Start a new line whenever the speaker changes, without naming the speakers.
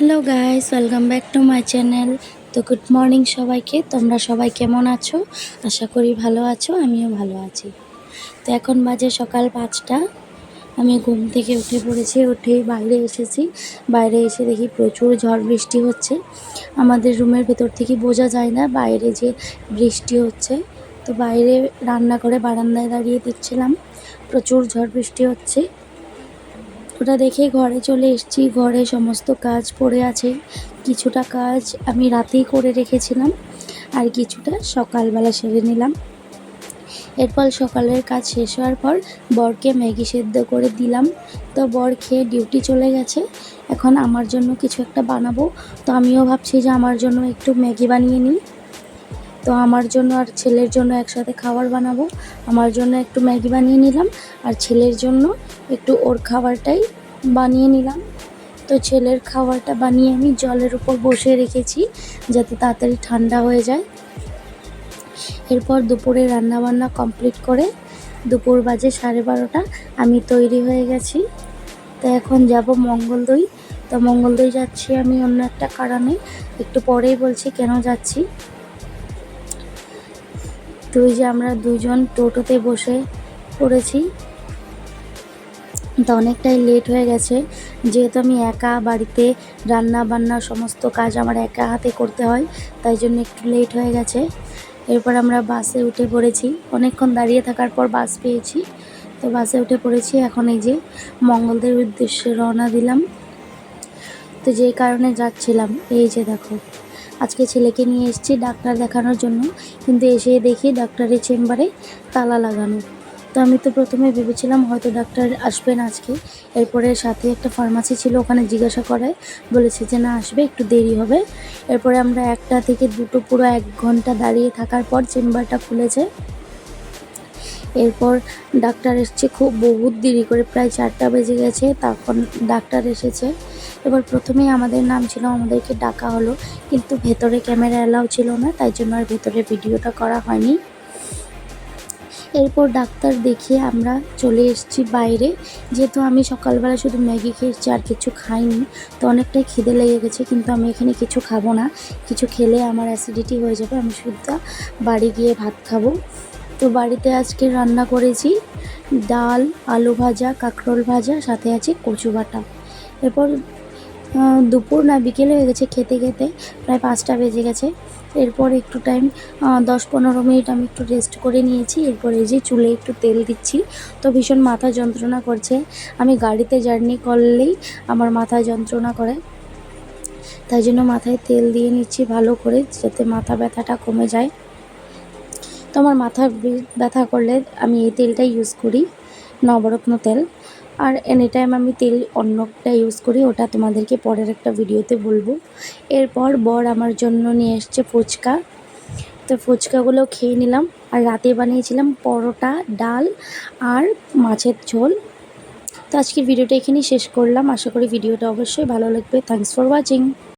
Hello guys, welcome back to my channel. তো good morning সবাইকে। তোমরা সবাই কেমন আছো? আশা করি ভালো আছো, আমিও ভালো আছি। তো এখন বাজে সকাল 5টা। আমি ঘুম থেকে উঠে পড়েছি, উঠেই বাইরে এসেছি। বাইরে এসে দেখি প্রচুর ঝড় বৃষ্টি হচ্ছে। আমাদের রুমের ভেতর থেকে বোঝা যায় না বাইরে যে বৃষ্টি হচ্ছে। তো বাইরে রান্না করে বারান্দায় দাঁড়িয়ে দেখছিলাম প্রচুর ঝড় বৃষ্টি হচ্ছে। ওটা দেখে ঘরে চলে এসেছি। ঘরে সমস্ত কাজ পড়ে আছে। কিছুটা কাজ আমি রাতেই করে রেখেছিলাম, আর কিছুটা সকালবেলা সেরে নিলাম। এরপর সকালের কাজ শেষ হওয়ার পর বরকে ম্যাগি সেদ্ধ করে দিলাম। তো বর খেয়ে ডিউটি চলে গেছে। এখন আমার জন্য কিছু একটা বানাবো। তো আমিও ভাবছি যে আমার জন্য একটু ম্যাগি বানিয়ে নিই। তো আমার জন্য আর ছেলের জন্য একসাথে খাবার বানাবো। আমার জন্য একটু ম্যাগি বানিয়ে নিলাম, আর ছেলের জন্য একটু ওর খাবারটাই বানিয়ে নিলাম। তো ছেলের খাবারটা বানিয়ে আমি জলের উপর বসে রেখেছি যাতে তাড়াতাড়ি ঠান্ডা হয়ে যায়। এরপর দুপুরে রান্নাবান্না কমপ্লিট করে দুপুর বাজে 12:30, আমি তৈরি হয়ে গেছি। তো এখন যাব মঙ্গলদৈ। তো মঙ্গলদৈ যাচ্ছি আমি অন্য একটা কারণে, একটু পরেই বলছি কেন যাচ্ছি। তো ওই যে আমরা দুজন টোটোতে বসে পড়েছি। তো অনেকটাই লেট হয়ে গেছে, যেহেতু আমি একা বাড়িতে রান্না বান্না সমস্ত কাজ আমার একা হাতে করতে হয়, তাই জন্য একটু লেট হয়ে গেছে। এরপর আমরা বাসে উঠে পড়েছি। অনেকক্ষণ দাঁড়িয়ে থাকার পর বাস পেয়েছি। তো বাসে উঠে পড়েছি। এখন এই যে মঙ্গলদের উদ্দেশ্যে রওনা দিলাম। তো যেই কারণে যাচ্ছিলাম, এই যে দেখো, আজকে ছেলেকে নিয়ে এসেছি ডাক্তার দেখানোর জন্য, কিন্তু এসে দেখি ডাক্তারের চেম্বারে তালা লাগানো। তো আমি তো প্রথমে ভেবেছিলাম হয়তো ডাক্তার আসবেন আজকে। এরপরে সাথে একটা ফার্মাসি ছিল, ওখানে জিজ্ঞাসা করায় বলেছে যে না, আসবে, একটু দেরি হবে। এরপরে আমরা 1টা থেকে 2টো পুরো 1 ঘন্টা দাঁড়িয়ে থাকার পর চেম্বারটা খুলেছে। এরপর ডাক্তার এসছে বহুত দেরি করে, প্রায় 4টা বেজে গেছে তখন ডাক্তার এসেছে। এবার প্রথমেই আমাদের নাম ছিল, আমাদেরকে ডাকা হলো, কিন্তু ভেতরে ক্যামেরা অ্যালাউ ছিল না, তাই জন্য আর ভেতরে ভিডিওটা করা হয়নি। এরপর ডাক্তার দেখিয়ে আমরা চলে এসেছি বাইরে। যেহেতু আমি সকালবেলা শুধু ম্যাগি খেয়েছি, আর কিছু খাইনি, তো অনেকটাই খিদে লেগে গেছে, কিন্তু আমি এখানে কিছু খাবো না। কিছু খেলে আমার অ্যাসিডিটি হয়ে যাবে, আমি শুদ্ধ বাড়ি গিয়ে ভাত খাবো। তো বাড়িতে আজকে রান্না করেছি ডাল, আলু ভাজা, কাঁকরোল ভাজা, সাথে আছে কচু বাটা। এরপর দুপুর না বিকেল হয়ে গেছে, খেতে খেতে প্রায় 5টা বেজে গেছে। এরপর একটু টাইম 10-15 মিনিট আমি একটু রেস্ট করে নিয়েছি। এরপর এই যে চুলে একটু তেল দিচ্ছি। তো ভীষণ মাথা যন্ত্রণা করছে। আমি গাড়িতে জার্নি করলেই আমার মাথা যন্ত্রণা করে, তাই জন্য মাথায় তেল দিয়ে নিচ্ছি ভালো করে, যাতে মাথা ব্যথাটা কমে যায়। তো আমার মাথা ব্যথা করলে আমি এই তেলটাই ইউজ করি, নবরত্ন তেল। আর এনি টাইম আমি তেল অন্যটা ইউজ করি, ওটা তোমাদেরকে পরের একটা ভিডিওতে বলবো। এরপর বর আমার জন্য নিয়ে এসছে ফুচকা। তো ফুচকাগুলো খেয়ে নিলাম। আর রাতে বানিয়েছিলাম পরোটা, ডাল আর মাছের ঝোল। তো আজকের ভিডিওটা এখানেই শেষ করলাম। আশা করি ভিডিওটা অবশ্যই ভালো লাগবে। Thanks for watching.